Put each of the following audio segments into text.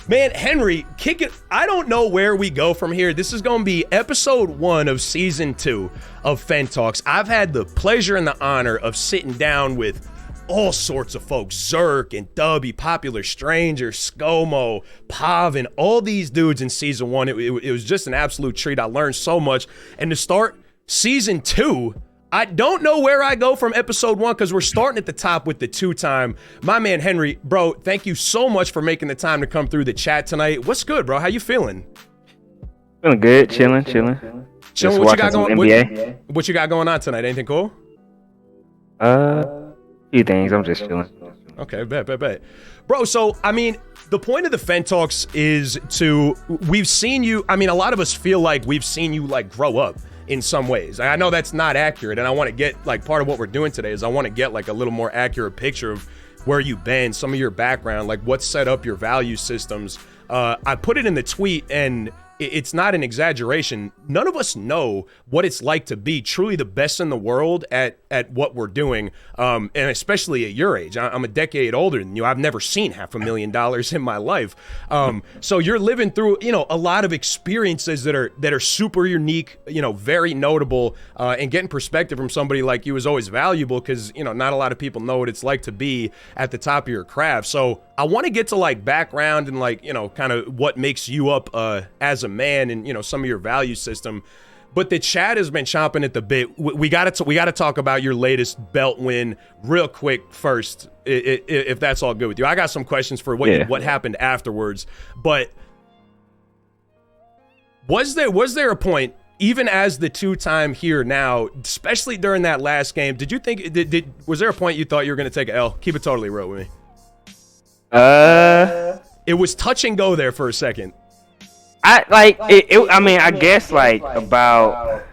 Man, Henry, kick it. I don't know where we go from here. This is going to be episode 1 of season 2 of FendTalks. I've had the pleasure and the honor of sitting down with all sorts of folks, Zerk and Dubby, Popular Stranger, ScoMo, Pav, and all these dudes in season 1. It was just an absolute treat. I learned so much. And to start season 2, I don't know where I go from episode 1 because we're starting at the top with the 2-time. My man, Henry, bro, thank you so much for making the time to come through the chat tonight. What's good, bro? How you feeling? Feeling good, chilling. Chilling. What you got going? What you got going on tonight? Anything cool? Few things. I'm just chilling. Okay, bet. Bro, so, I mean, the point of the FendTalks is we've seen you, I mean, a lot of us feel like we've seen you, like, grow up in some ways. I know that's not accurate, and I want to get, like, part of what we're doing today is I want to get, like, a little more accurate picture of where you've been, some of your background, like, what set up your value systems. I put it in the tweet, and it's not an exaggeration. None of us know what it's like to be truly the best in the world at what we're doing, and especially at your age. I'm a decade older than you. I've never seen $500,000 in my life. So you're living through, a lot of experiences that are super unique, very notable, and getting perspective from somebody like you is always valuable because, not a lot of people know what it's like to be at the top of your craft. So I want to get to like background and like, kind of what makes you up as a man and, some of your value system. But the chat has been chomping at the bit. We got to talk about your latest belt win real quick first, if that's all good with you. I got some questions for what happened afterwards. But was there a point, even as the 2-time here now, especially during that last game, did you think was there a point you thought you were going to take an L? Keep it totally real with me. It was touch and go there for a second. I guess like about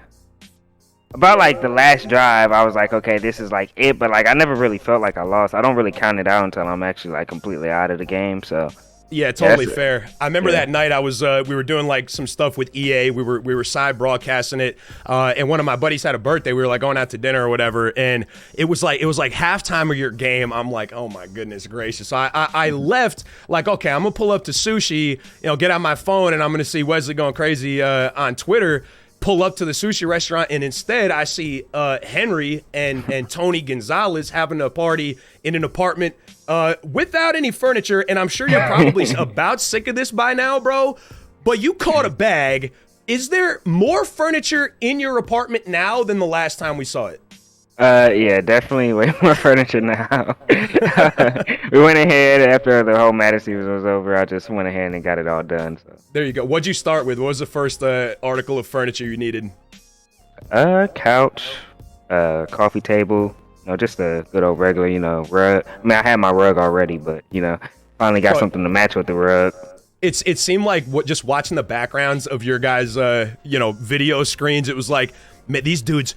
like the last drive, I was like, okay, this is like it, but like I never really felt like I lost. I don't really count it out until I'm actually like completely out of the game. So yeah, totally fair. I remember that night I was we were doing like some stuff with EA. We were side broadcasting it, and one of my buddies had a birthday. We were like going out to dinner or whatever, and it was like halftime of your game. I'm like, oh my goodness gracious. So I left like, okay, I'm gonna pull up to sushi, get out my phone, and I'm gonna see Wesley going crazy on Twitter. Pull up to the sushi restaurant, and instead I see Henry and Tony Gonzalez having a party in an apartment without any furniture. And I'm sure you're probably about sick of this by now, bro, but you caught a bag. Is there more furniture in your apartment now than the last time we saw it? Yeah, definitely way more furniture now. We went ahead after the whole Madden season was over. I just went ahead and got it all done. So there you go. What'd you start with? What was the first article of furniture you needed? Couch, coffee table. Just a good old regular, rug. I mean, I had my rug already, but finally got something to match with the rug. It seemed like just watching the backgrounds of your guys' video screens. It was like, man, these dudes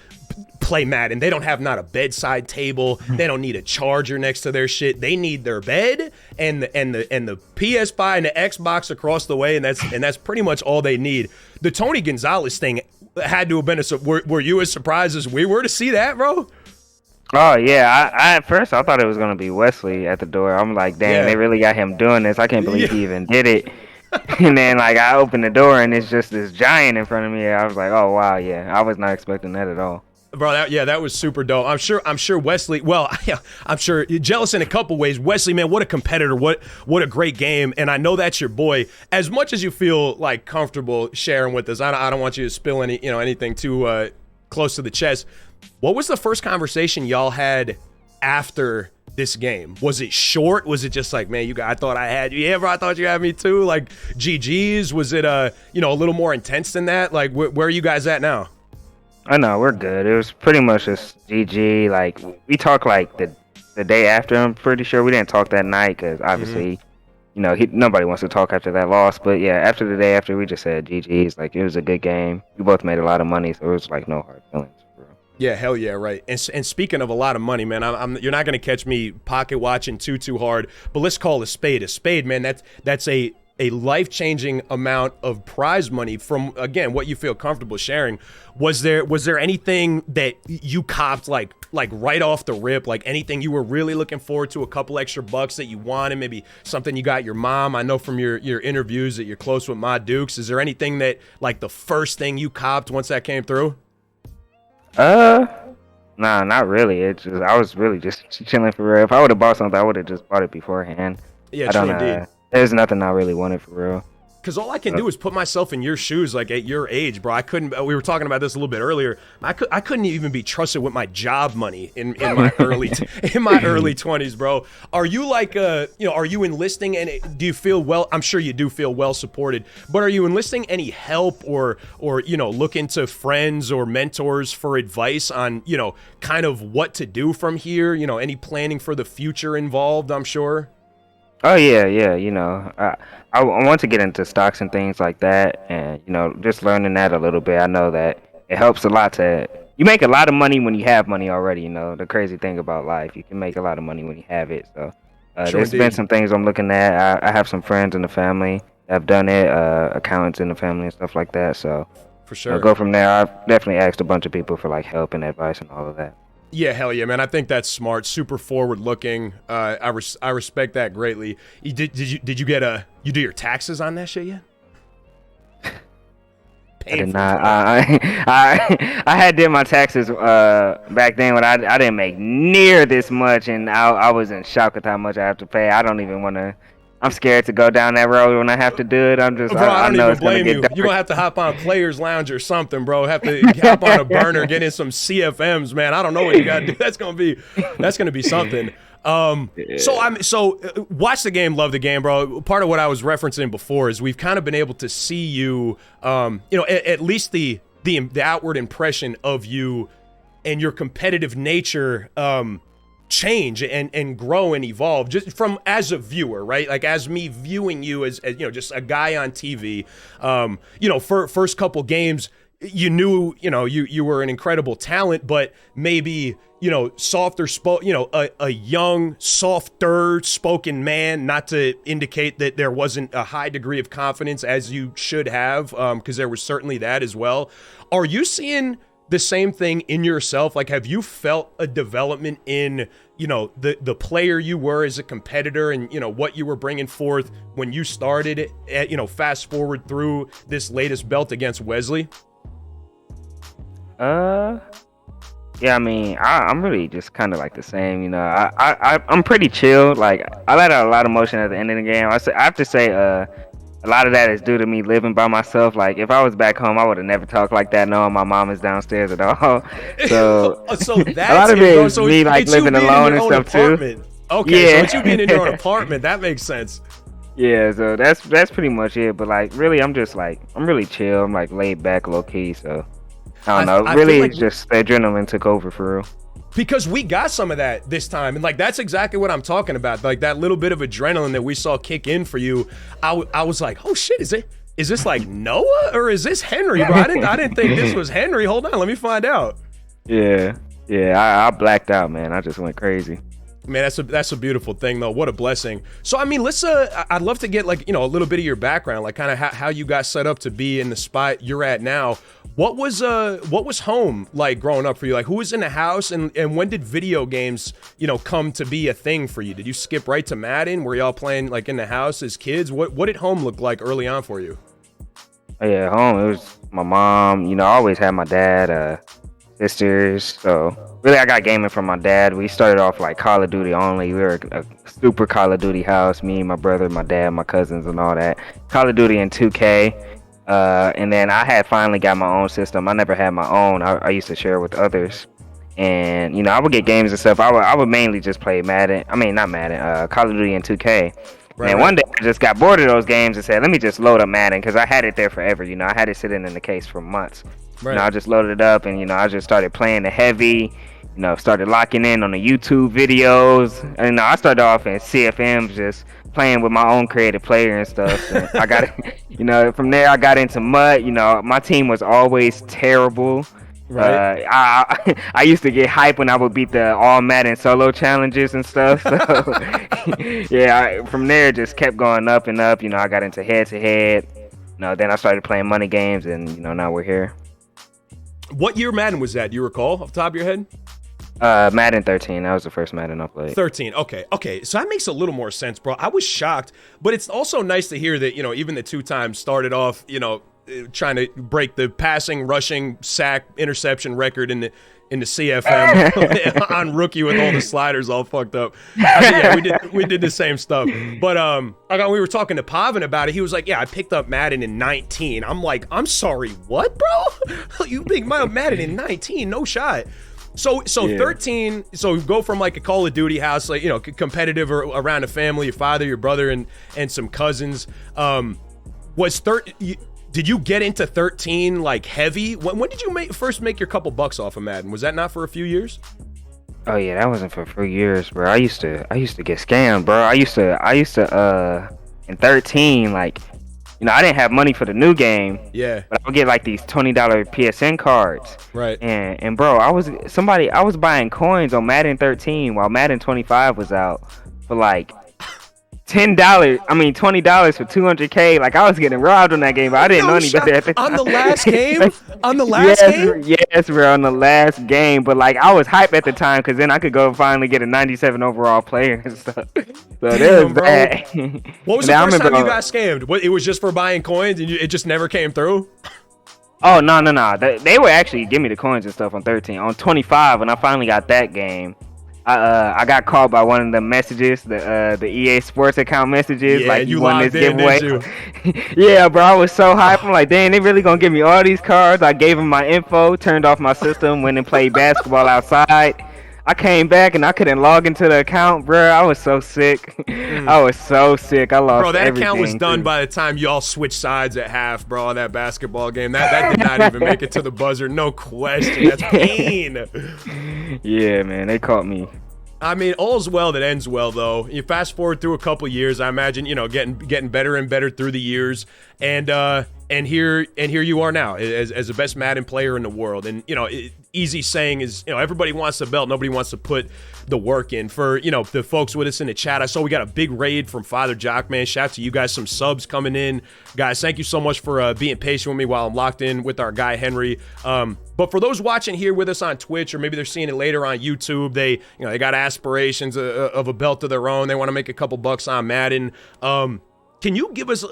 play Madden. They don't have not a bedside table. They don't need a charger next to their shit. They need their bed and the PS5 and the Xbox across the way, and that's pretty much all they need. The Tony Gonzalez thing had to have been were you as surprised as we were to see that, bro? Oh yeah, I at first I thought it was gonna be Wesley at the door. I'm like, dang, they really got him doing this. I can't believe he even did it. And then like I opened the door and it's just this giant in front of me. I was like, oh wow, yeah, I was not expecting that at all. Bro, that was super dope. I'm sure Wesley. Well, I'm sure you're jealous in a couple ways. Wesley, man, what a competitor! What a great game! And I know that's your boy. As much as you feel like comfortable sharing with us, I don't want you to spill anything too close to the chest. What was the first conversation y'all had after this game? Was it short? Was it just like, man, I thought I had you. Yeah, bro, I thought you had me too. Like GGs? Was it a little more intense than that? Like where are you guys at now? I know, we're good. It was pretty much just GG. Like, we talked, like, the day after, I'm pretty sure. We didn't talk that night because, obviously, nobody wants to talk after that loss. But, yeah, after the day after, we just said GG's. Like, it was a good game. We both made a lot of money, so it was, like, no hard feelings. Yeah, hell yeah, right. And speaking of a lot of money, man, you're not going to catch me pocket watching too hard. But let's call a spade, man. That's a a life-changing amount of prize money from, again, what you feel comfortable sharing. Was there anything that you copped like right off the rip, like anything you were really looking forward to, a couple extra bucks that you wanted, maybe something you got your mom? I know from your interviews that you're close with Ma Dukes. Is there anything that, like, the first thing you copped once that came through? Nah, not really. It's just I was really just chilling for real. If I would have bought something, I would have just bought it beforehand. Yeah, true indeed. There's nothing I really wanted for real. Because all I can do is put myself in your shoes, like at your age, bro. I couldn't. We were talking about this a little bit earlier. I couldn't even be trusted with my job money in my early 20s, bro. Are you like are you enlisting, and do you feel well? I'm sure you do feel well supported, but are you enlisting any help or looking to friends or mentors for advice on kind of what to do from here? Any planning for the future involved? I'm sure. Oh yeah. I want to get into stocks and things like that, and just learning that a little bit. I know that it helps a lot you make a lot of money when you have money already. The crazy thing about life, you can make a lot of money when you have it. So there's been some things I'm looking at. I have some friends in the family that have done it, accountants in the family and stuff like that. So for sure, I'll go from there. I've definitely asked a bunch of people for like help and advice and all of that. Yeah, hell yeah, man. I think that's smart, super forward-looking. I respect that greatly. Did you do your taxes on that shit yet? I did not. I had did my taxes back then when I didn't make near this much, and I was in shock at how much I have to pay. I don't even want to. I'm scared to go down that road when I have to do it. I'm just, bro, I don't know even blame you. You're gonna have to hop on Players Lounge or something, bro. Have to hop on a burner, get in some CFMs, man. I don't know what you gotta do. That's gonna be something. So watch the game, love the game, bro. Part of what I was referencing before is we've kind of been able to see you, at least the outward impression of you and your competitive nature, change and grow and evolve just from as a viewer, right? Like as me viewing you as just a guy on TV. For first couple games, you knew you were an incredible talent, but maybe softer a young, softer spoken man. Not to indicate that there wasn't a high degree of confidence as you should have, because there was certainly that as well. Are you seeing the same thing in yourself? Like, have you felt a development in, the player you were as a competitor and, what you were bringing forth when you started at, fast forward through this latest belt against Wesley? Yeah, I mean, I'm really just kind of like the same, I'm pretty chill. Like, I let out a lot of emotion at the end of the game. I have to say, a lot of that is due to me living by myself. Like, if I was back home, I would have never talked like that, knowing my mom is downstairs at all. So, that's a lot of it is me, like, living alone and stuff, apartment. Too. Okay, yeah. So it's you being in your own apartment. That makes sense. Yeah, so that's pretty much it. But, like, really, I'm just, like, I'm really chill. I'm, like, laid back, low-key, so I don't know. Really, like, just the adrenaline took over for real. Because we got some of that this time, and like that's exactly what I'm talking about. Like that little bit of adrenaline that we saw kick in for you. I was like, oh shit, is this like Noah or is this Henry, bro? I didn't think this was Henry. Hold on, let me find out. Yeah, I blacked out, man. I just went crazy. Man, that's a beautiful thing, though. What a blessing. So, I mean, I'd love to get like a little bit of your background, like kind of how you got set up to be in the spot you're at now. What was home like growing up for you? Like, who was in the house, and when did video games come to be a thing for you? Did you skip right to Madden? Were y'all playing like in the house as kids? What did home look like early on for you? Yeah, home, it was my mom. I always had my dad, sisters. So really, I got gaming from my dad. We started off like Call of Duty only. We were a super Call of Duty house. Me, my brother, my dad, my cousins, and all that. Call of Duty and 2K. And then I had finally got my own system. I never had my own. I used to share with others. And I would get games and stuff. I would mainly just play Madden. I mean, not Madden. Call of Duty and 2K. Right, and one day I just got bored of those games and said, let me just load up Madden, because I had it there forever. I had it sitting in the case for months. Right. I just loaded it up, and I just started playing the heavy. Started locking in on the YouTube videos, and I started off in CFMs, just playing with my own creative player and stuff. And I got, from there I got into MUT. My team was always terrible, Right. I used to get hype when I would beat the all Madden solo challenges and stuff. So yeah, from there it just kept going up and up. You know, I got into head to head. Then I started playing money games, and now we're here. What year Madden was that? Do you recall off the top of your head? Madden 13. That was the first Madden I played. 13. Okay. So that makes a little more sense, bro. I was shocked, but it's also nice to hear that, even the 2 times started off, trying to break the passing, rushing, sack, interception record in the CFM on rookie with all the sliders all fucked up. We did the same stuff. But we were talking to Pavin about it. He was like, "Yeah, I picked up Madden in 19." I'm like, "I'm sorry, what, bro? You picked Madden in 19? No shot." So yeah. 13. So go from like a Call of Duty house, like competitive or around a family, your father, your brother, and some cousins. Did you get into 13 like heavy? When did you first make your couple bucks off of Madden? Was that not for a few years? Oh yeah, that wasn't for a few years, bro. I used to get scammed, bro. I used to in 13, like, I didn't have money for the new game. Yeah. But I would get like these $20 PSN cards. Right. And bro, I was buying coins on Madden 13 while Madden 25 was out for like $20 for 200K. Like, I was getting robbed on that game, but I didn't know any better at the time. On the last game? On the last game? Yes, bro, on the last game. But like, I was hype at the time because then I could go finally get a 97 overall player and stuff. So there's that. What was the first time you got scammed? It was just for buying coins and it just never came through? Oh, no. They would actually give me the coins and stuff on 13. On 25, when I finally got that game, I got called by one of the messages, the EA Sports account messages. Yeah, like, you won this giveaway. Yeah, bro, I was so hyped. I'm like, dang, they really gonna give me all these cards. I gave them my info, turned off my system, went and played basketball outside. I came back and I couldn't log into the account, bro. I was so sick. I was so sick. I lost everything. Bro, that account was done by the time y'all switched sides at half, bro, on that basketball game. That did not even make it to the buzzer. No question. That's pain. Yeah, man, they caught me. I mean, all's well that ends well, though. You fast forward through a couple years, I imagine, getting better and better through the years, and here you are now as the best Madden player in the world. And easy saying is, everybody wants the belt, nobody wants to put the work in. For the folks with us in the chat, I saw we got a big raid from Father Jock, man. Shout out to you guys, some subs coming in, guys. Thank you so much for being patient with me while I'm locked in with our guy Henry. But for those watching here with us on Twitch, or maybe they're seeing it later on YouTube, they got aspirations of a belt of their own. They want to make a couple bucks on Madden. Can you give us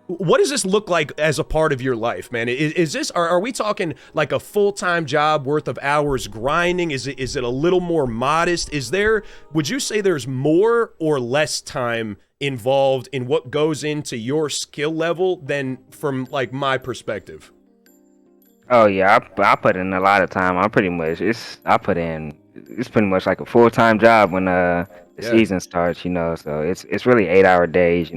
what does this look like as a part of your life, man? Is this, are we talking like a full-time job worth of hours grinding? Is it a little more modest? Would you say there's more or less time involved in what goes into your skill level than from like my perspective? Oh yeah, I put in a lot of time. It's pretty much like a full-time job when the season starts, so it's really 8-hour days,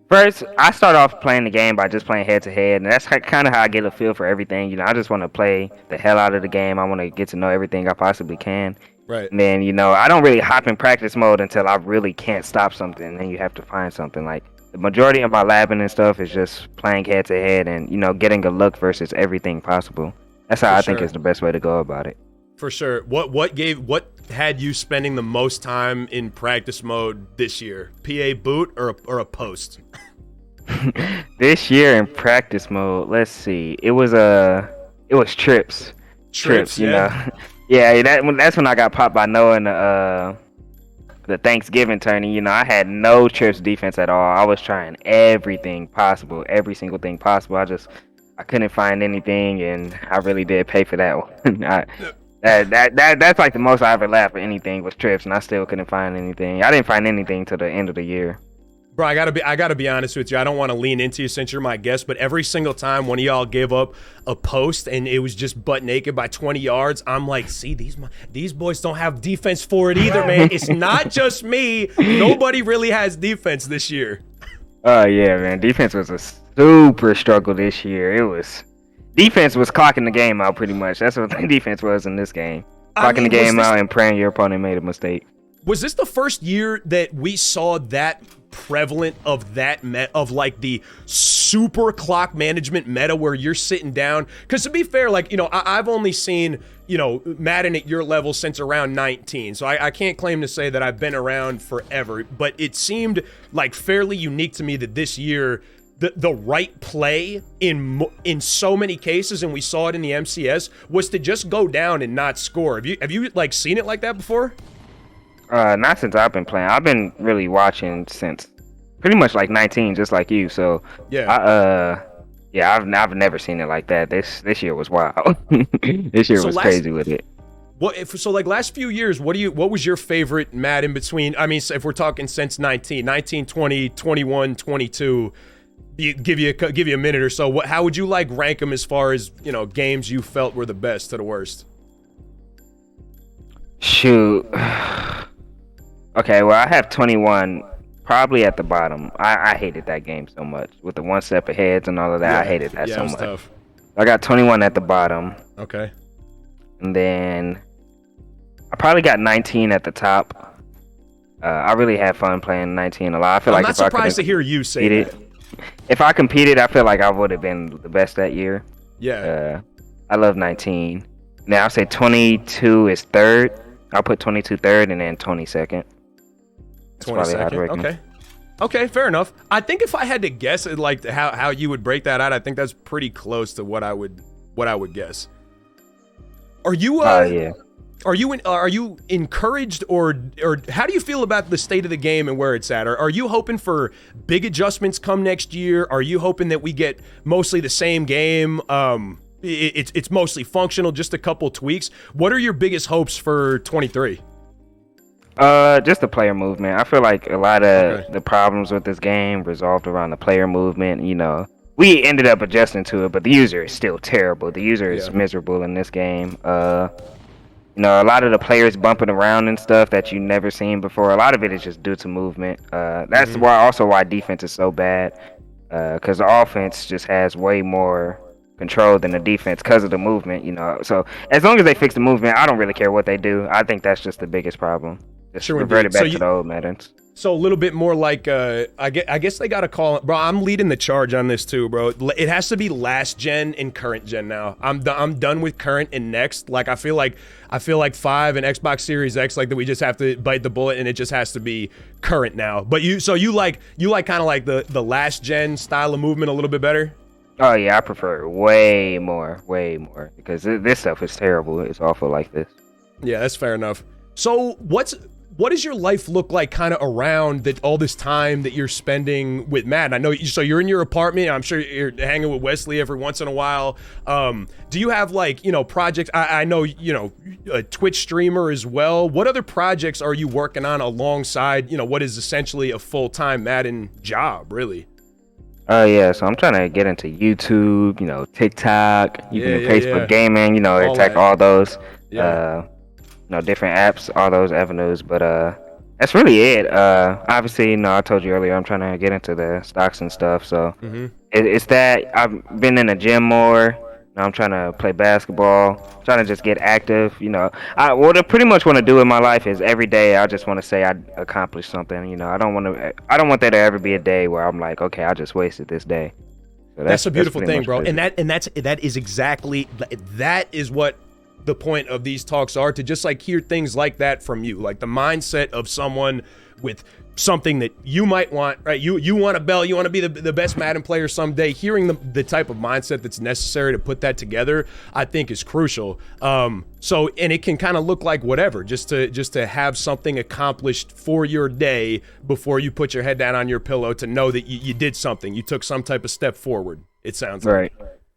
First, I start off playing the game by just playing head-to-head, and that's kind of how I get a feel for everything. I just want to play the hell out of the game. I want to get to know everything I possibly can. Right. And then, I don't really hop in practice mode until I really can't stop something, and then you have to find something. Like, the majority of my labbing and stuff is just playing head-to-head and, getting a look versus everything possible. That's how I think is the best way to go about it. For sure. What had you spending the most time in practice mode this year? PA boot or a post? This year in practice mode, let's see. It was trips. Trips, yeah. Yeah, that's when I got popped by Noah in the Thanksgiving tourney. I had no trips defense at all. I was trying everything possible, every single thing possible. I couldn't find anything, and I really did pay for that one. That's like the most I ever laughed for anything was trips, and I still couldn't find anything. I didn't find anything till the end of the year. Bro, I gotta be honest with you. I don't want to lean into you since you're my guest, but every single time one of y'all gave up a post and it was just butt naked by 20 yards, I'm like, see, these boys don't have defense for it either, man. It's not just me. Nobody really has defense this year. Oh yeah, man. Defense was a super struggle this year. Defense was clocking the game out pretty much. That's what the defense was in this game. Clocking the game out and praying your opponent made a mistake. Was this the first year that we saw that prevalent of like the super clock management meta where you're sitting down? Because to be fair, like, you know, I've only seen, you know, Madden at your level since around 19. So I can't claim to say that I've been around forever, but it seemed like fairly unique to me that this year the right play in so many cases, and we saw it in the MCS, was to just go down and not score. Have you like seen it like that before? Not since I've been playing. I've been really watching since pretty much like 19, just like you. So yeah, I've never seen it like that. This year was wild. This year was crazy with it. So like last few years, what was your favorite Madden between, I mean, if we're talking since 19, 20, 21, 22, give you a minute or so. How would you like rank them as far as, you know, games you felt were the best to the worst? Shoot. Okay, well, I have 21 probably at the bottom. I hated that game so much with the one step aheads and all of that. Yeah, I hated that so much. Tough. I got 21 at the bottom. Okay. And then I probably got 19 at the top. I really had fun playing 19 a lot. I feel like I'm not surprised to hear you say that. If I competed, I feel like I would have been the best that year. Yeah. I love 19. Now I'll say 22 is third. I'll put 22 third and then 20 second. 20 second. Okay, fair enough. I think if I had to guess it, like how you would break that out, I think that's pretty close to what I would guess. Are you yeah. Are you encouraged or how do you feel about the state of the game and where it's at? Are you hoping for big adjustments come next year? Are you hoping that we get mostly the same game? It's mostly functional, just a couple tweaks. What are your biggest hopes for 23? Just the player movement. I feel like a lot of the problems with this game resolved around the player movement. You know, we ended up adjusting to it, but the user is still terrible. The user is miserable in this game. You know, a lot of the players bumping around and stuff that you never seen before. A lot of it is just due to movement. That's why defense is so bad. Because the offense just has way more control than the defense because of the movement. You know, so as long as they fix the movement, I don't really care what they do. I think that's just the biggest problem. Just revert it back to the old Maddens. So a little bit more like, I guess they got to call it, bro. I'm leading the charge on this too, bro. It has to be last gen and current gen now. I'm done with current and next. Like I feel like 5 and Xbox Series X, like that we just have to bite the bullet and it just has to be current now. But you like kind of like the last gen style of movement a little bit better? Oh yeah, I prefer it way more because this stuff is terrible. It's awful like this. Yeah, that's fair enough. So what does your life look like kind of around that all this time that you're spending with Madden? I know, so you're in your apartment. I'm sure you're hanging with Wesley every once in a while. Do you have like, you know, projects? I know, you know, a Twitch streamer as well. What other projects are you working on alongside, you know, what is essentially a full-time Madden job, really? Yeah, so I'm trying to get into YouTube, you know, TikTok, Facebook gaming, you know, attack all those. Yeah. You know, different apps, all those avenues, but that's really it. Obviously, you know, I told you earlier I'm trying to get into the stocks and stuff, so it's that I've been in the gym more. Now I'm trying to play basketball, trying to just get active. You know, what I pretty much want to do in my life is every day I just want to say I accomplished something. You know, I don't want there to ever be a day where I'm like, okay, I just wasted this day. So that's a beautiful thing, bro. And that is exactly what the point of these talks are, to just like hear things like that from you, like the mindset of someone with something that you might want, right? You want a belt, you want to be the best Madden player someday. Hearing the type of mindset that's necessary to put that together, I think is crucial. So, and it can kind of look like whatever, just to have something accomplished for your day before you put your head down on your pillow, to know that you did something, you took some type of step forward. It sounds like. Right.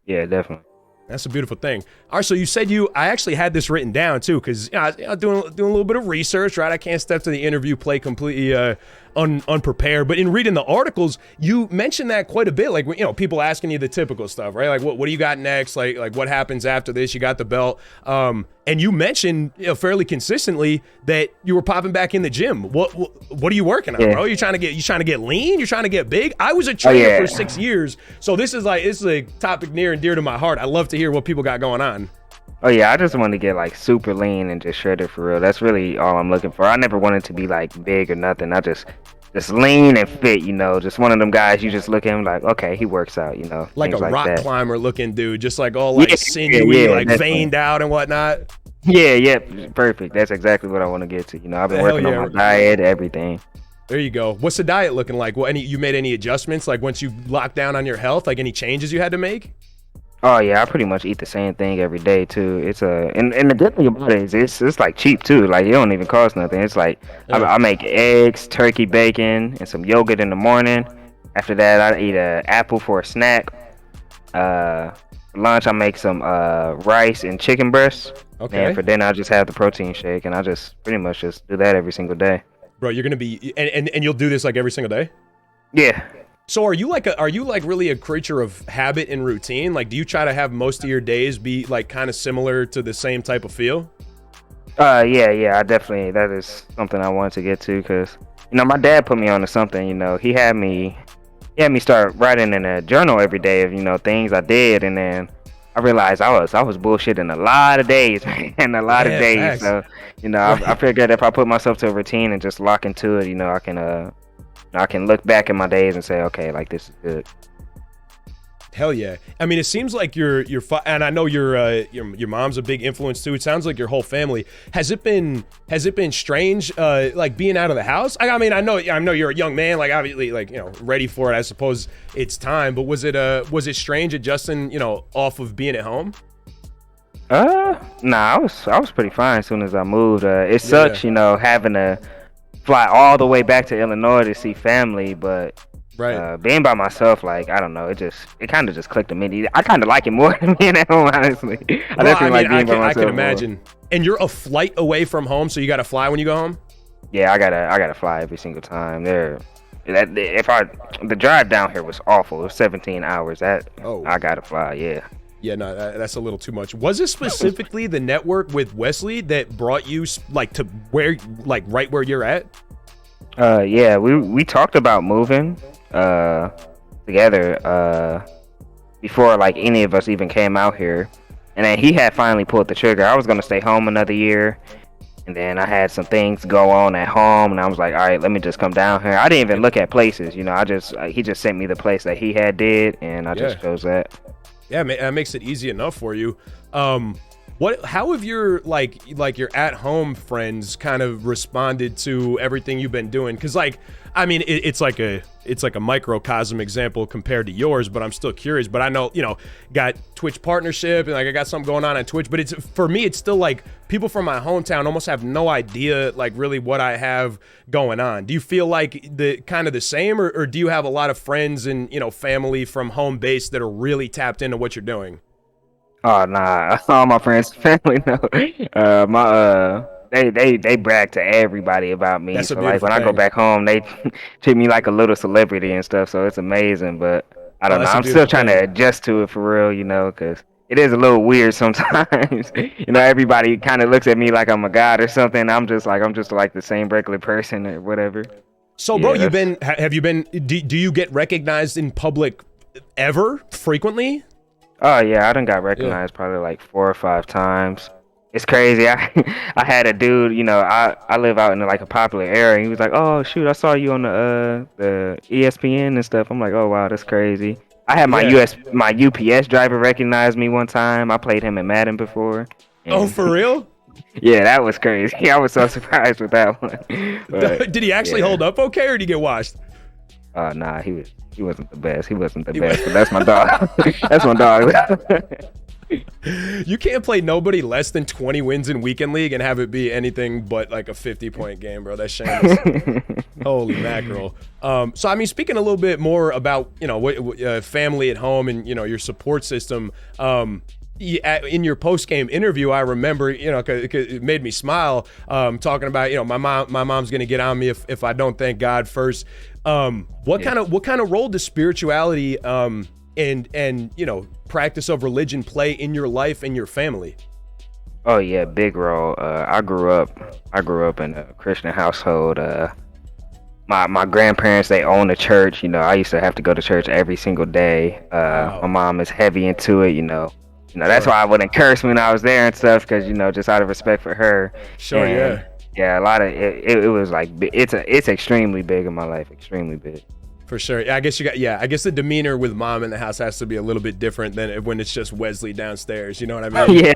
Yeah, definitely. That's a beautiful thing. All right, so you said I actually had this written down too, because I'm doing a little bit of research, right? I can't step to the interview play completely unprepared. But in reading the articles, you mentioned that quite a bit. Like, you know, people asking you the typical stuff, right? Like, what do you got next? Like what happens after this? You got the belt. And you mentioned, you know, fairly consistently that you were popping back in the gym. What are you working on, bro? You trying to get lean? You're trying to get big? I was a trainer for 6 years, so this is a topic near and dear to my heart. I love to hear what people got going on. Oh yeah, I just want to get like super lean and just shredded for real. That's really all I'm looking for. I never wanted to be like big or nothing. I just just lean and fit, just one of them guys you just look at him like, okay, he works out, like a things like rock that. climber looking dude, just like all like sinewy, like definitely. veined out and whatnot. Yeah, perfect. That's exactly what I want to get to. I've been working on my diet, everything. There you go. What's the diet looking like? Well, you made any adjustments? Like once you locked down on your health, like any changes you had to make? Oh yeah, I pretty much eat the same thing every day too. It's and the good thing about it is it's like cheap too. Like it don't even cost nothing. It's like I make eggs, turkey, bacon, and some yogurt in the morning. After that, I eat an apple for a snack. For lunch, I make some rice and chicken breasts. Okay. And for dinner, I just have the protein shake, and I just pretty much just do that every single day. Bro, you're gonna be and you'll do this like every single day? Yeah. So are you like really a creature of habit and routine? Like, do you try to have most of your days be like kind of similar to the same type of feel? Yeah, I definitely, that is something I wanted to get to, because my dad put me onto something. He had me start writing in a journal every day of things I did, and then I realized I was bullshitting a lot of days, man, a lot of days. Facts. So I figured if I put myself to a routine and just lock into it, I can look back at my days and say, okay, like this is good. Hell yeah! I mean, it seems like and I know your mom's a big influence too. It sounds like your whole family. Has it been strange, like being out of the house? I mean, I know you're a young man, like obviously, like ready for it. I suppose it's time. But was it strange adjusting, off of being at home? Nah, I was pretty fine as soon as I moved. It sucks, having to fly all the way back to Illinois to see family, but being by myself, like, I don't know, it kind of just clicked immediately. I kind of like it more than being at home, honestly. I definitely like being by myself. I can imagine. More. And you're a flight away from home, so you got to fly when you go home? Yeah, I gotta fly every single time. The drive down here was awful. It was 17 hours. I gotta fly. Yeah. Yeah, no, that's a little too much. Was it specifically the network with Wesley that brought you like to where, like right where you're at? Yeah, we talked about moving together before like any of us even came out here, and then he had finally pulled the trigger. I was gonna stay home another year, and then I had some things go on at home, and I was like, all right, let me just come down here. I didn't even look at places, he just sent me the place that he had did, and I just chose that. Yeah, that makes it easy enough for you. How have your like your at-home friends kind of responded to everything you've been doing? Because like, I mean, it's like a microcosm example compared to yours, but I'm still curious. But I know, got Twitch partnership and like I got something going on Twitch, but for me, it's still like people from my hometown almost have no idea like really what I have going on. Do you feel like the kind of the same, or do you have a lot of friends and family from home base that are really tapped into what you're doing? Oh nah, all my friends, family know. They brag to everybody about me. That's so like when I go back home, they treat me like a little celebrity and stuff. So it's amazing. But I don't know. I'm still trying to adjust to it for real, because it is a little weird sometimes. Everybody kind of looks at me like I'm a god or something. I'm just like the same regular person or whatever. So, bro, have you been? Do you get recognized in public ever frequently? Oh yeah, I done got recognized probably like 4 or 5 times. It's crazy. I had a dude, I live out in like a popular area. He was like, "Oh shoot, I saw you on the ESPN and stuff." I'm like, "Oh wow, that's crazy." I had my UPS driver recognize me one time. I played him in Madden before. Oh, for real? Yeah, that was crazy. I was so surprised with that one. But, did he actually hold up okay, or did he get washed? Nah, he wasn't the best. He wasn't the best, but that's my dog. That's my dog. You can't play nobody less than 20 wins in weekend league and have it be anything but like a 50-point game, bro. That's shameless. Holy mackerel. So I mean, speaking a little bit more about family at home and your support system. In your post-game interview, I remember, cause it made me smile, talking about, my mom's gonna get on me if I don't thank God first. What kind of role does spirituality and practice of religion play in your life and your family? Oh yeah, big role. I grew up in a Christian household. My grandparents, they own a church. I used to have to go to church every single day. Wow. My mom is heavy into it. That's why I wouldn't curse when I was there and stuff, because just out of respect for her. Sure, yeah. Yeah, a lot of it was like it's extremely big in my life, extremely big. For sure. I guess I guess the demeanor with mom in the house has to be a little bit different than when it's just Wesley downstairs. You know what I mean?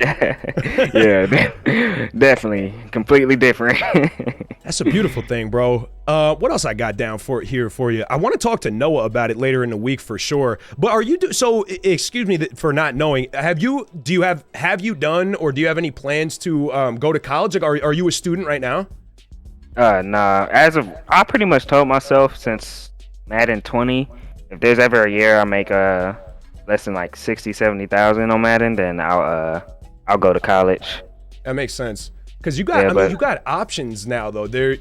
Definitely, completely different. That's a beautiful thing, bro. What else I got down for you? I want to talk to Noah about it later in the week for sure. But are you so? Excuse me for not knowing. Have you done or do you have any plans to go to college? Like, are you a student right now? Nah. I pretty much told myself since Madden 20, if there's ever a year I make less than like 60,000-70,000 on Madden, then I'll go to college. That makes sense. Because you got you got options now though. There,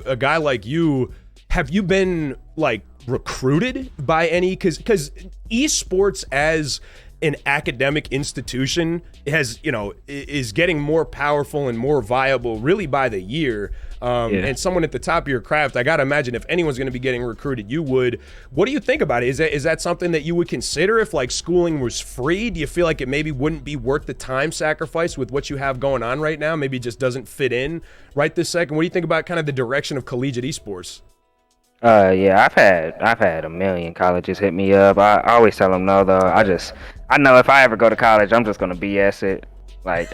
a guy like you, have you been like recruited by any? Because esports as an academic institution is getting more powerful and more viable really by the year. And someone at the top of your craft, I got to imagine if anyone's going to be getting recruited, you would. What do you think about it? Is that something that you would consider if like schooling was free? Do you feel like it maybe wouldn't be worth the time sacrifice with what you have going on right now? Maybe it just doesn't fit in right this second. What do you think about kind of the direction of collegiate esports? Yeah, I've had a million colleges hit me up. I always tell them no, though. I know if I ever go to college, I'm just gonna BS it. Like,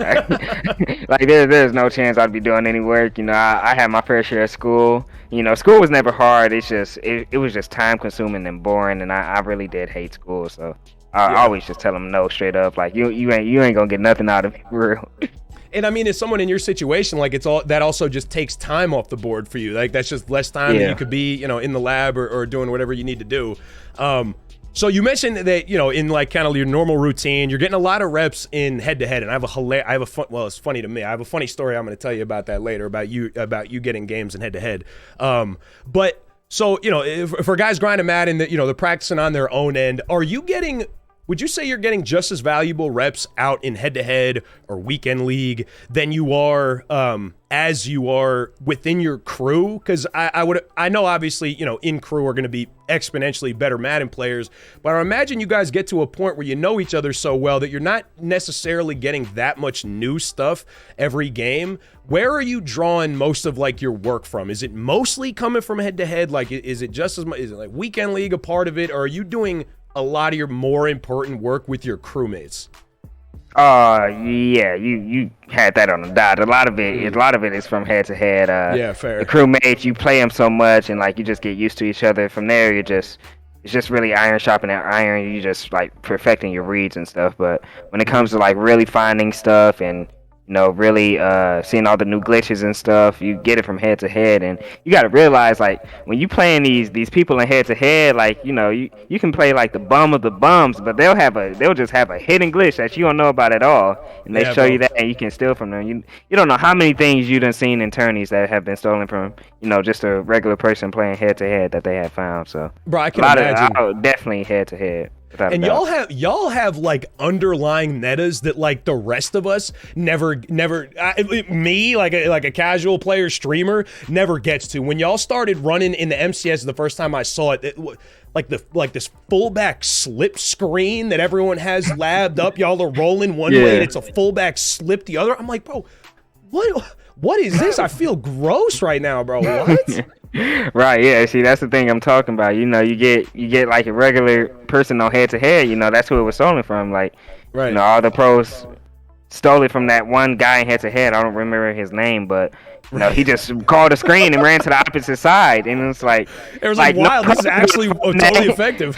there's no chance I'd be doing any work. I had my fair share of school. School was never hard. It's just it was just time consuming and boring, and I really did hate school. So I always just tell them no straight up. Like, you ain't gonna get nothing out of me, for real. And I mean, as someone in your situation, like that also just takes time off the board for you. Like that's just less time that you could be, in the lab or doing whatever you need to do. So you mentioned that, in like kind of your normal routine, you're getting a lot of reps in head to head. And it's funny to me. I have a funny story I'm going to tell you about that later about you getting games in head to head. But so, for guys grinding Madden, that, they're practicing on their own end, would you say you're getting just as valuable reps out in head-to-head or weekend league than you are as you are within your crew? Because I know obviously, in crew are going to be exponentially better Madden players, but I imagine you guys get to a point where you know each other so well that you're not necessarily getting that much new stuff every game. Where are you drawing most of like your work from? Is it mostly coming from head-to-head? Like, is it just as much? Is it like weekend league a part of it, or are you doing a lot of your more important work with your crewmates? Yeah, you had that on the dot. A lot of it is from head to head. Yeah, fair. The crewmates, you play them so much, and like you just get used to each other. From there, it's just really iron sharpening iron. You just like perfecting your reads and stuff. But when it comes to like really finding stuff and really seeing all the new glitches and stuff, you get it from head to head. And you got to realize, like, when you playing these people in head to head, like, you can play like the bum of the bums, but they'll just have a hidden glitch that you don't know about at all, and they show you that, and you can steal from them. You don't know how many things you done seen in tourneys that have been stolen from just a regular person playing head to head that they have found. So, bro, I can imagine. Definitely head to head. And y'all have like underlying metas that like the rest of us never me like a casual player streamer never gets to. When y'all started running in the MCS the first time I saw it, like this fullback slip screen that everyone has labbed up. Y'all are rolling one way and it's a fullback slip the other. I'm like, bro, what is this? I feel gross right now, bro. What? Right, yeah. See, that's the thing I'm talking about. You get like a regular person on head to head. That's who it was stolen from. Like, right. All the pros stole it from that one guy in head to head. I don't remember his name, but he just called a screen and ran to the opposite side, and it's like it was like wow, this is actually totally effective.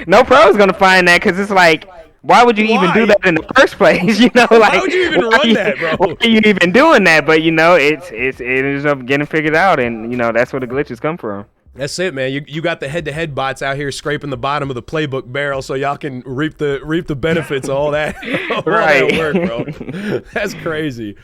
No pro is gonna find that because it's like, why would you even do that in the first place? Like, why would you even run that, bro? Why are you even doing that? But it ends up getting figured out, and that's where the glitches come from. That's it, man. You got the head-to-head bots out here scraping the bottom of the playbook barrel, so y'all can reap the benefits of all that, right? All that work, bro. That's crazy.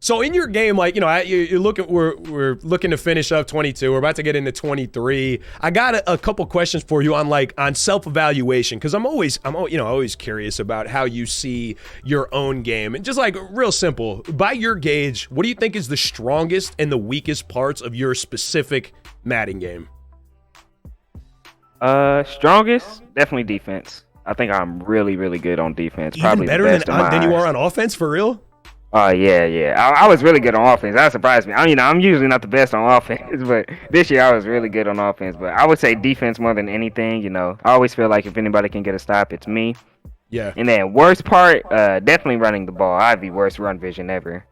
So in your game, like, you're looking, we're looking to finish up 22. We're about to get into 23. I got a couple questions for you on self-evaluation, because I'm always curious about how you see your own game, and just like real simple, by your gauge, what do you think is the strongest and the weakest parts of your specific Madden game? Strongest, definitely defense. I think I'm really, really good on defense. Even probably better than you are on offense, for real? Oh yeah. I was really good on offense. That surprised me. I'm usually not the best on offense, but this year I was really good on offense. But I would say defense more than anything. I always feel like if anybody can get a stop, it's me. Yeah. And then worst part, definitely running the ball. I have the worst run vision ever.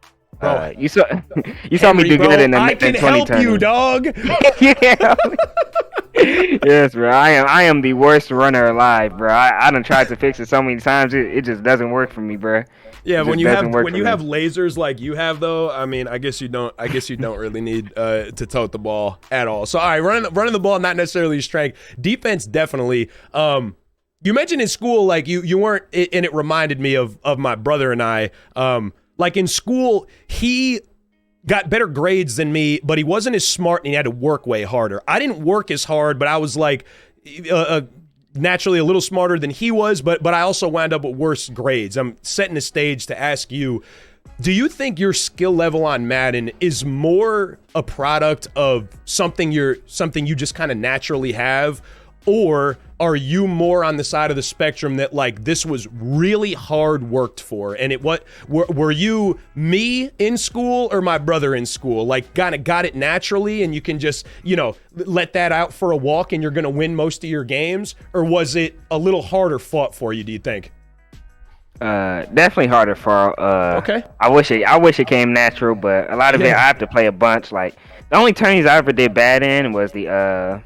You saw Henry, me do good in the I can help you, dog. Yeah. Yes, bro. I am the worst runner alive, bro. I done tried to fix it so many times. It just doesn't work for me, bro. Yeah, when you have lasers like you have though, I mean, I guess you don't really need to tote the ball at all. So all right, running the ball not necessarily your strength. Defense definitely. You mentioned in school like you weren't, and it reminded me of my brother and I. Like in school, he got better grades than me, but he wasn't as smart and he had to work way harder. I didn't work as hard, but I was like naturally a little smarter than he was, but I also wound up with worse grades. I'm setting the stage to ask you, do you think your skill level on Madden is more a product of something you just kind of naturally have, or are you more on the side of the spectrum that like this was really hard worked for? And were you me in school or my brother in school? Like kind of got it naturally and you can just, let that out for a walk and you're going to win most of your games? Or was it a little harder fought for you, do you think? Definitely harder for okay. I wish it came natural, but a lot of it I have to play a bunch. Like the only tourneys I ever did bad in was the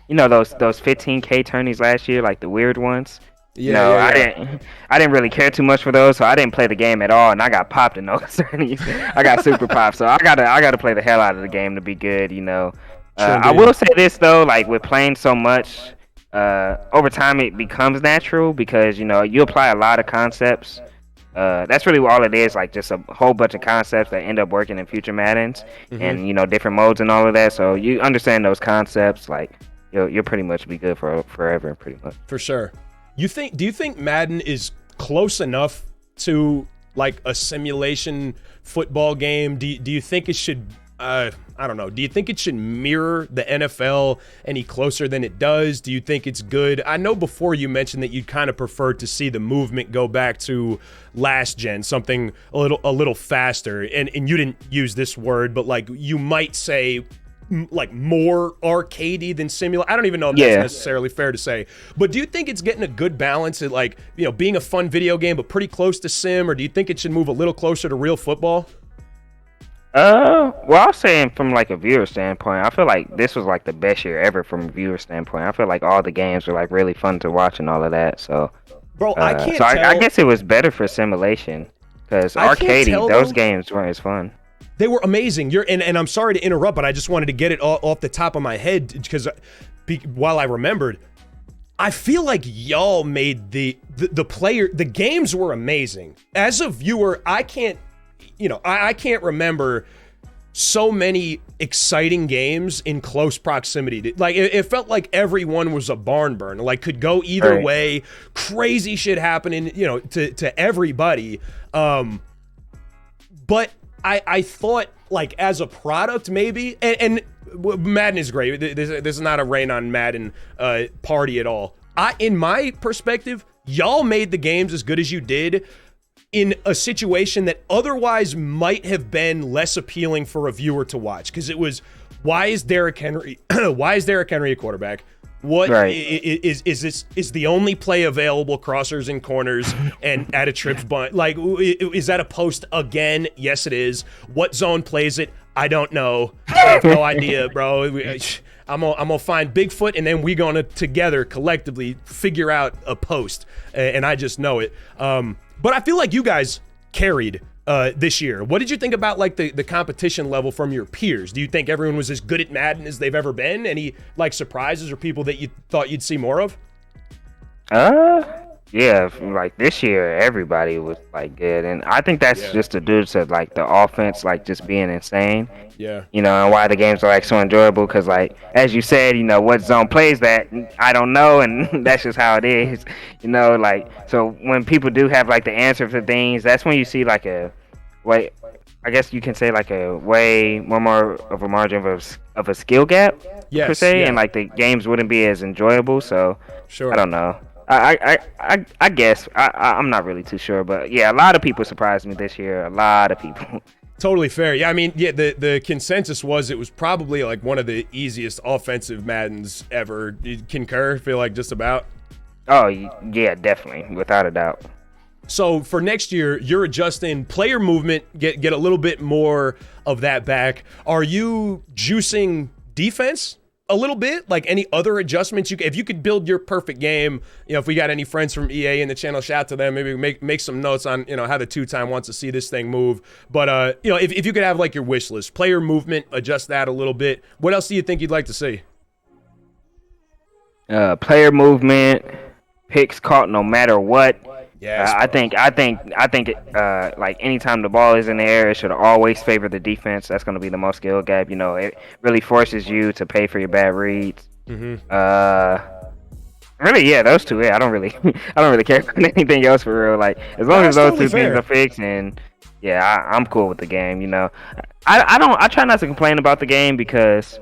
those 15K tourneys last year, like the weird ones. I didn't really care too much for those, so I didn't play the game at all, and I got popped in those tourneys. I got super popped, so I gotta play the hell out of the game to be good. I will say this though, like with playing so much, over time it becomes natural because you apply a lot of concepts. That's really all it is, like just a whole bunch of concepts that end up working in future Maddens, and different modes and all of that. So you understand those concepts, like. You'll pretty much be good for forever, pretty much. For sure. Do you think Madden is close enough to like a simulation football game? Do you think it should I don't know. Do you think it should mirror the NFL any closer than it does? Do you think it's good? I know before you mentioned that you'd kind of prefer to see the movement go back to last gen, something a little faster. And you didn't use this word, but like you might say like more arcadey than simulator. I don't even know if that's necessarily fair to say, but do you think it's getting a good balance at like, being a fun video game, but pretty close to sim, or do you think it should move a little closer to real football? Well, I'm saying from like a viewer standpoint, I feel like this was like the best year ever from a viewer standpoint. I feel like all the games were like really fun to watch and all of that. So, bro, I can't. I guess it was better for simulation because arcadey, those games weren't as fun. They were amazing. And I'm sorry to interrupt, but I just wanted to get it off the top of my head because while I remembered, I feel like y'all made the games were amazing. As a viewer, I can't remember so many exciting games in close proximity. Like it felt like everyone was a barn burner. Like could go either way. Crazy shit happening, to everybody. But I thought, like, as a product, maybe, and Madden is great. This is not a rain on Madden party at all. In my perspective, y'all made the games as good as you did in a situation that otherwise might have been less appealing for a viewer to watch. Because it was, why is Derrick Henry a quarterback? What is this? Is the only play available crossers and corners and at a trips bunt? Like, is that a post again? Yes, it is. What zone plays it? I don't know. I have no idea, bro. I'm gonna find Bigfoot and then we're gonna together collectively figure out a post. And I just know it. But I feel like you guys carried this year. What did you think about like the competition level from your peers? Do you think everyone was as good at Madden as they've ever been? Any like surprises or people that you thought you'd see more of? Yeah, like this year everybody was like good, and I think that's just the due to like the offense like just being insane. Yeah. And why the games are like so enjoyable because like as you said, what zone plays that I don't know, and that's just how it is. Like so when people do have like the answer for things, that's when you see like a way. I guess you can say like a way more of a margin of a skill gap per se, and like the games wouldn't be as enjoyable. So sure. I don't know. I guess I'm not really too sure, but yeah, a lot of people surprised me this year. A lot of people. Totally fair. Yeah, I mean, yeah, the consensus was it was probably like one of the easiest offensive Maddens ever. You concur? Feel like just about? Oh yeah, definitely, without a doubt. So for next year, you're adjusting player movement, get a little bit more of that back. Are you juicing defense a little bit? Like any other adjustments if you could build your perfect game, if we got any friends from EA in the channel, shout out to them. Maybe make some notes on how the two-time wants to see this thing move. But if you could have like your wish list, player movement, adjust that a little bit. What else do you think you'd like to see? Player movement, picks caught no matter what. Yes, I think like anytime the ball is in the air, it should always favor the defense. That's going to be the most skill gap. It really forces you to pay for your bad reads. Mm-hmm. Really, yeah, those two. Yeah, I don't really care about anything else for real. Like as long as those totally two things are fixed, and yeah, I'm cool with the game. I try not to complain about the game because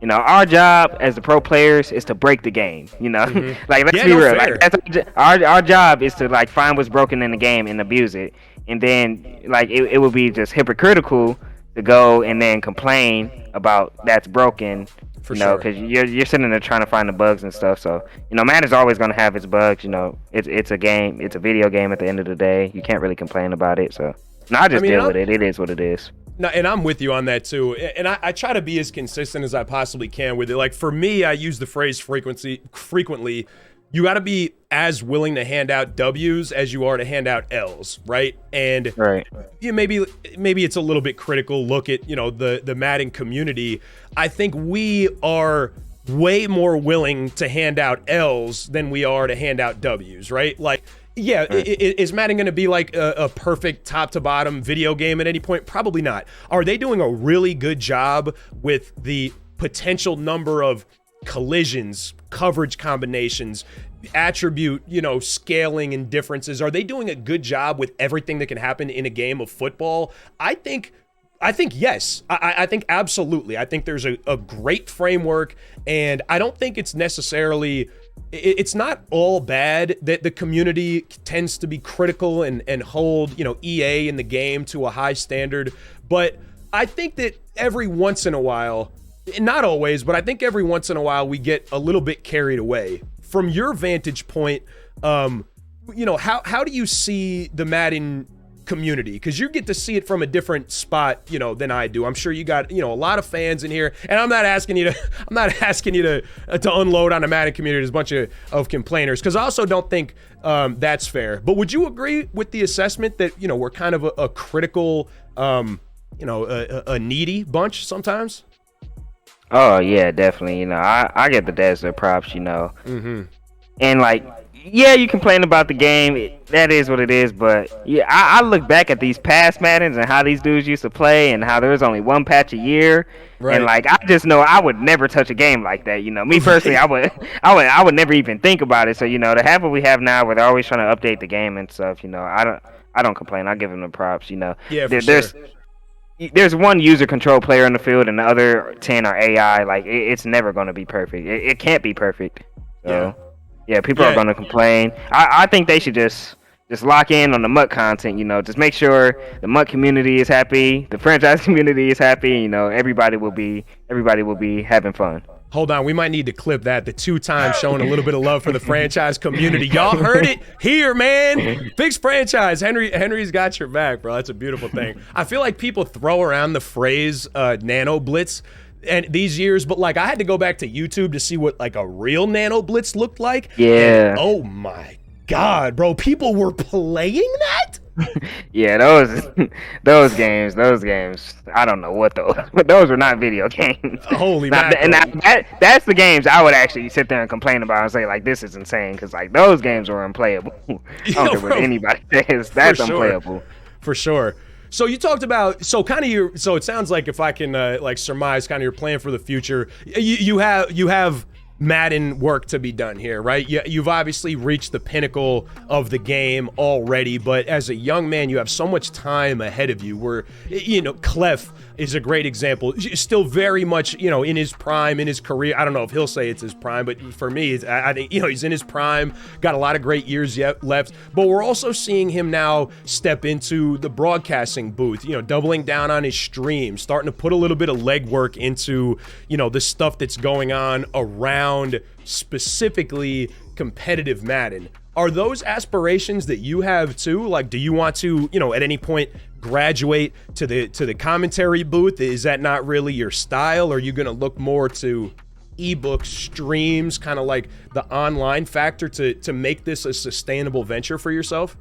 our job as the pro players is to break the game. Mm-hmm. Like let's be real. Like, that's our job is to like find what's broken in the game and abuse it. And then like it would be just hypocritical to go and then complain about that's broken. For sure. Because you're sitting there trying to find the bugs and stuff. So Madden's always gonna have its bugs. It's a game. It's a video game at the end of the day. You can't really complain about it. So I just deal with it. It is what it is. No, and I'm with you on that too. And I try to be as consistent as I possibly can with it. Like for me, I use the phrase frequently. You got to be as willing to hand out W's as you are to hand out L's, right? And right. Maybe it's a little bit critical look at the Madden community. I think we are way more willing to hand out L's than we are to hand out W's, right? Like. Yeah, is Madden going to be like a perfect top-to-bottom video game at any point? Probably not. Are they doing a really good job with the potential number of collisions, coverage combinations, attribute, scaling and differences? Are they doing a good job with everything that can happen in a game of football? I think yes. I think absolutely. I think there's a great framework, and I don't think it's necessarily... It's not all bad that the community tends to be critical and hold, EA in the game to a high standard. But I think that every once in a while, not always, but I think every once in a while we get a little bit carried away. From your vantage point, how do you see the Madden community? Because you get to see it from a different spot, than I do. I'm sure you got, a lot of fans in here, and I'm not asking you to unload on the Madden community. There's a bunch of complainers, because I also don't think that's fair. But would you agree with the assessment that we're kind of a critical, a needy bunch sometimes? Oh yeah, definitely. I get the devs their props. Mm-hmm. And like. Yeah, you complain about the game. That is what it is. But yeah, I look back at these past Maddens and how these dudes used to play, and how there was only one patch a year. Right. And like I just know I would never touch a game like that. Me personally, I would never even think about it. So to have what we have now, where they're always trying to update the game and stuff. I don't complain. I give them the props. Yeah, for sure. There's one user control player in the field, and the other 10 are AI. Like it's never going to be perfect. It can't be perfect. So. Yeah. Yeah, people are going to complain. I think they should just lock in on the MUT content, just make sure the MUT community is happy, the franchise community is happy, everybody will be having fun. Hold on, we might need to clip that. The two-time showing a little bit of love for the franchise community. Y'all heard it here, man. Fix franchise. Henry's got your back, bro. That's a beautiful thing. I feel like people throw around the phrase nano blitz and these years, but like I had to go back to YouTube to see what like a real nano blitz looked like. Yeah. And, oh my God, bro, people were playing that? Yeah, those games. I don't know what those, but those were not video games. Holy man! And that's the games I would actually sit there and complain about and say like, this is insane, because like those games were unplayable. I don't care what anybody says. That's unplayable. For sure. So you talked about, so it sounds like, if I can like surmise kind of your plan for the future, you have Madden work to be done here, right? You've obviously reached the pinnacle of the game already, but as a young man, you have so much time ahead of you where, Clef is a great example. Still very much, in his prime, in his career. I don't know if he'll say it's his prime, but for me, I think, he's in his prime, got a lot of great years yet left. But we're also seeing him now step into the broadcasting booth, doubling down on his stream, starting to put a little bit of legwork into, the stuff that's going on around specifically competitive Madden. Are those aspirations that you have too? Like, do you want to, at any point graduate to the commentary booth? Is that not really your style? Are you going to look more to ebooks, streams, kind of like the online factor to make this a sustainable venture for yourself?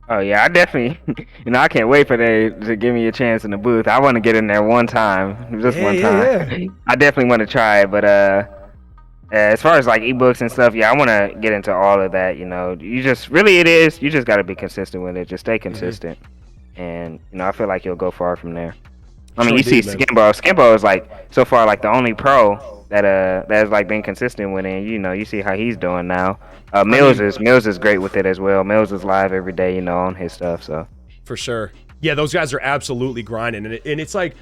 Oh yeah, I definitely, I can't wait for they to give me a chance in the booth. I want to get in there one time, just one time. Yeah. I definitely want to try it, but as far as like ebooks and stuff, I want to get into all of that. You just got to be consistent with it. Just stay consistent, and I feel like you'll go far from there. I mean, you see Skimbo. Skimbo is like so far like the only pro that has like been consistent with it. And, you see how he's doing now. Mills is great with it as well. Mills is live every day, on his stuff. So for sure, yeah, those guys are absolutely grinding, and it's like.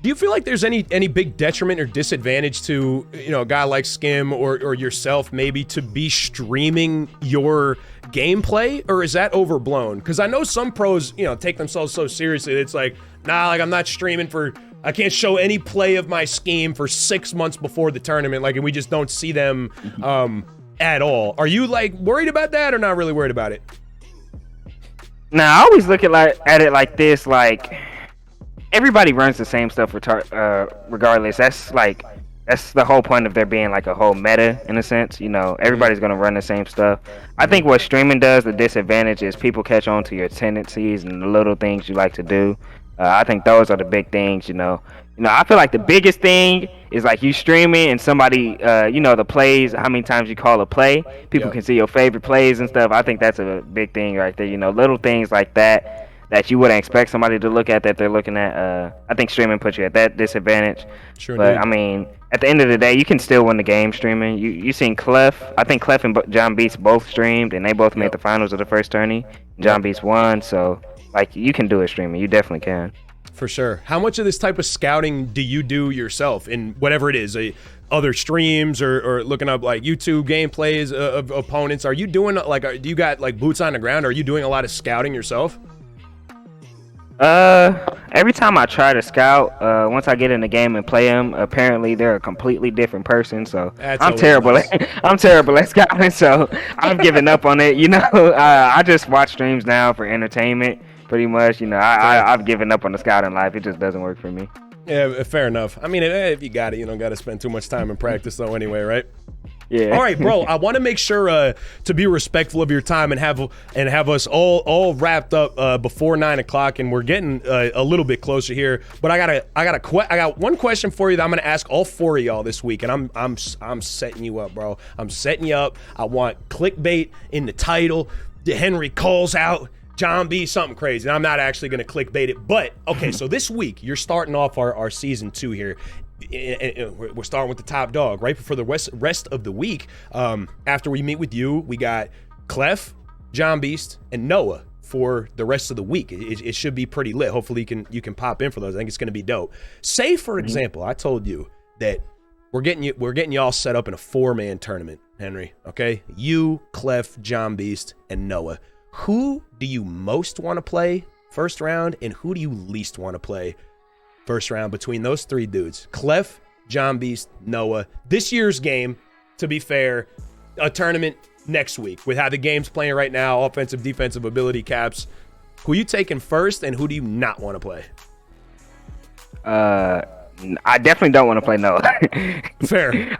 Do you feel like there's any big detriment or disadvantage to, a guy like Skim or yourself maybe to be streaming your gameplay, or is that overblown? Because I know some pros, take themselves so seriously. It's like, nah, like I'm not streaming I can't show any play of my scheme for 6 months before the tournament, and we just don't see them at all. Are you like worried about that or not really worried about it? Nah, I always look at it like this, like. Everybody runs the same stuff regardless. That's the whole point of there being like a whole meta in a sense. Everybody's gonna run the same stuff. I think what streaming does, the disadvantage is people catch on to your tendencies and the little things you like to do. I think those are the big things. I feel like the biggest thing is like you streaming and somebody, the plays, how many times you call a play. People can see your favorite plays and stuff. I think that's a big thing right there. Little things like that you wouldn't expect somebody to look at that they're looking at. I think streaming puts you at that disadvantage. Sure. But I mean, at the end of the day, you can still win the game streaming. You seen Clef? I think Clef and John Beast both streamed, and they both made the finals of the first tourney. John Beast won, so like you can do it streaming. You definitely can. For sure. How much of this type of scouting do you do yourself in whatever it is? Other streams or looking up like YouTube gameplays of opponents? Are you doing do you got like boots on the ground? Are you doing a lot of scouting yourself? Every time I try to scout, once I get in the game and play them, apparently they're a completely different person. So I'm terrible at scouting. So I've given up on it. I just watch streams now for entertainment, pretty much. I've given up on the scouting life. It just doesn't work for me. Yeah, fair enough. I mean, if you got it, you don't got to spend too much time in practice though anyway, right? Yeah. All right, bro. I want to make sure to be respectful of your time and have us all wrapped up before 9 o'clock, and we're getting a little bit closer here. But I got one question for you that I'm gonna ask all four of y'all this week, and I'm setting you up, bro. I'm setting you up. I want clickbait in the title. Henry calls out John B. something crazy. And I'm not actually gonna clickbait it, but okay. So this week you're starting off our season 2 here. We're starting with the top dog, right? For the rest of the week, after we meet with you, we got Clef, John Beast, and Noah for the rest of the week. It should be pretty lit. Hopefully you can pop in for those. I think it's going to be dope. Say, for example, I told you that we're getting you all set up in a 4-man tournament, Henry. Okay, you, Clef, John Beast, and Noah. Who do you most want to play first round, and who do you least want to play first round between those 3 dudes? Clef, John Beast, Noah. This year's game, to be fair, a tournament next week with how the game's playing right now, offensive, defensive ability caps. Who you taking first, and who do you not want to play? I definitely don't want to play Noah. Fair.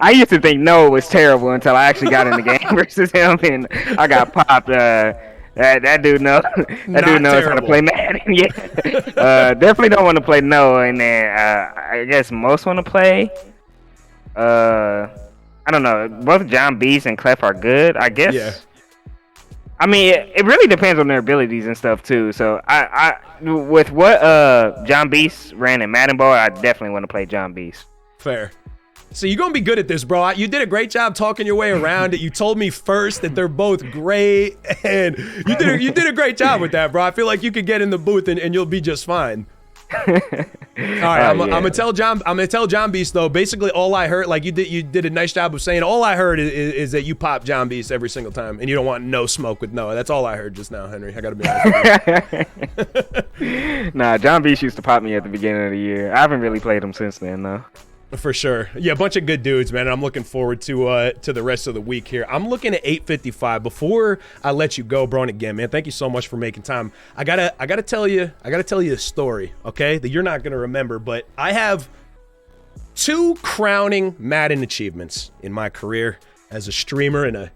I used to think Noah was terrible until I actually got in the game versus him, and I got popped. That dude knows. That dude knows how to play Madden. Yeah. Definitely don't want to play Noah, and then I guess most want to play. I don't know. Both John Beast and Clef are good, I guess. Yeah. I mean, it really depends on their abilities and stuff too. So I with what John Beast ran in Madden Ball, I definitely want to play John Beast. Fair. So you're going to be good at this, bro. You did a great job talking your way around it. You told me first that they're both great, and you did a great job with that, bro. I feel like you could get in the booth and you'll be just fine. right, I'm gonna tell John. I'm gonna tell John Beast though. Basically, all I heard, like you did a nice job of saying. All I heard is that you pop John Beast every single time, and you don't want no smoke with Noah. That's all I heard just now, Henry. I gotta be honest with you. Nah, John Beast used to pop me at the beginning of the year. I haven't really played him since then, though. For sure. Yeah, a bunch of good dudes, man. And I'm looking forward to the rest of the week here. I'm looking at 8:55. Before I let you go, bro, and again, man, thank you so much for making time. I gotta tell you a story, okay, that you're not gonna remember, but I have 2 crowning Madden achievements in my career as a streamer and a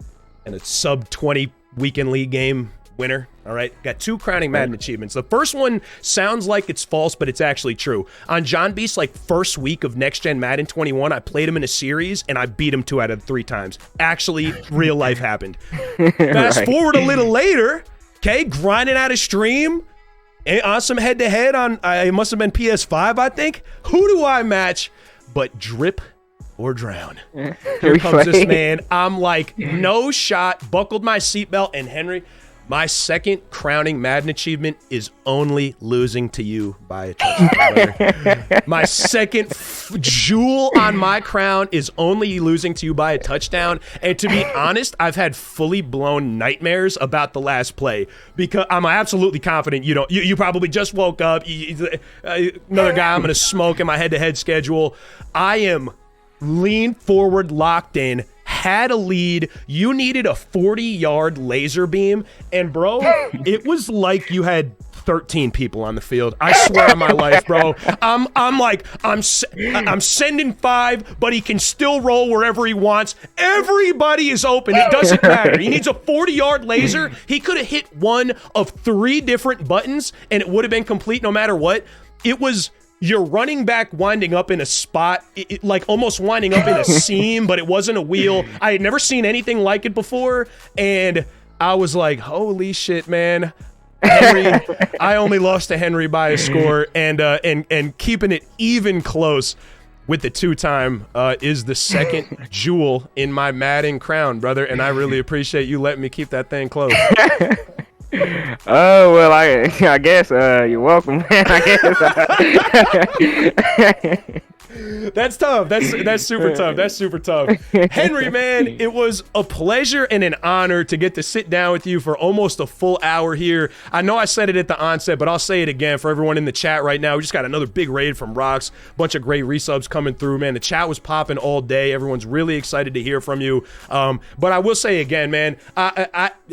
sub 20 weekend league game winner. All right, got 2 crowning Madden achievements. The first one sounds like it's false, but it's actually true. On John Beast's first week of Next Gen Madden 21, I played him in a series and I beat him 2 out of 3 times. Actually, real life happened. Fast forward a little later, okay, grinding out a stream, on some head-to-head on, it must have been PS5, I think. Who do I match but Drip or Drown? Here comes this man. I'm like, no shot, buckled my seatbelt, and Henry, my second crowning Madden achievement is only losing to you by a touchdown. My second jewel on my crown is only losing to you by a touchdown. And to be honest, I've had fully blown nightmares about the last play because I'm absolutely confident you don't. You probably just woke up. Another guy I'm going to smoke in my head-to-head schedule. I am lean forward, locked in. Had a lead, you needed a 40-yard laser beam, and bro, it was like you had 13 people on the field. I swear on my life, bro. I'm sending 5, but he can still roll wherever he wants. Everybody is open. It doesn't matter. He needs a 40-yard laser. He could have hit one of 3 different buttons, and it would have been complete no matter what. It was your running back winding up in a spot, like almost winding up in a seam, but it wasn't a wheel. I had never seen anything like it before, and I was like, holy shit, man. Henry, I only lost to Henry by a score, and keeping it even close with the 2-time is the second jewel in my Madden crown, brother, and I really appreciate you letting me keep that thing close. Oh, well, I guess you're welcome, man. I guess. That's tough. That's super tough. That's super tough. Henry, man, it was a pleasure and an honor to get to sit down with you for almost a full hour here. I know I said it at the onset, but I'll say it again for everyone in the chat right now. We just got another big raid from Rocks. Bunch of great resubs coming through, man. The chat was popping all day. Everyone's really excited to hear from you. But I will say again, man,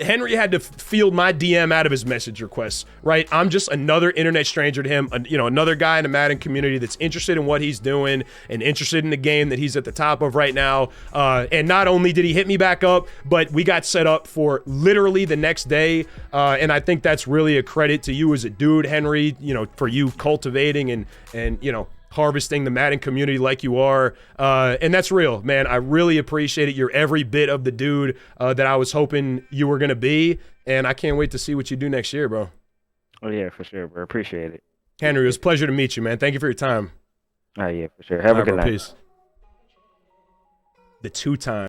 Henry had to field my DM out of his message requests, right? I'm just another internet stranger to him, another guy in the Madden community that's interested in what he's doing and interested in the game that he's at the top of right now. And not only did he hit me back up, but we got set up for literally the next day. And I think that's really a credit to you as a dude, Henry, for you cultivating and harvesting the Madden community like you are. And that's real, man. I really appreciate it. You're every bit of the dude that I was hoping you were going to be. And I can't wait to see what you do next year, bro. Oh, yeah, for sure, bro. Appreciate it. Henry, it was a pleasure to meet you, man. Thank you for your time. Oh, yeah, for sure. Have a good night. Peace. The 2-time.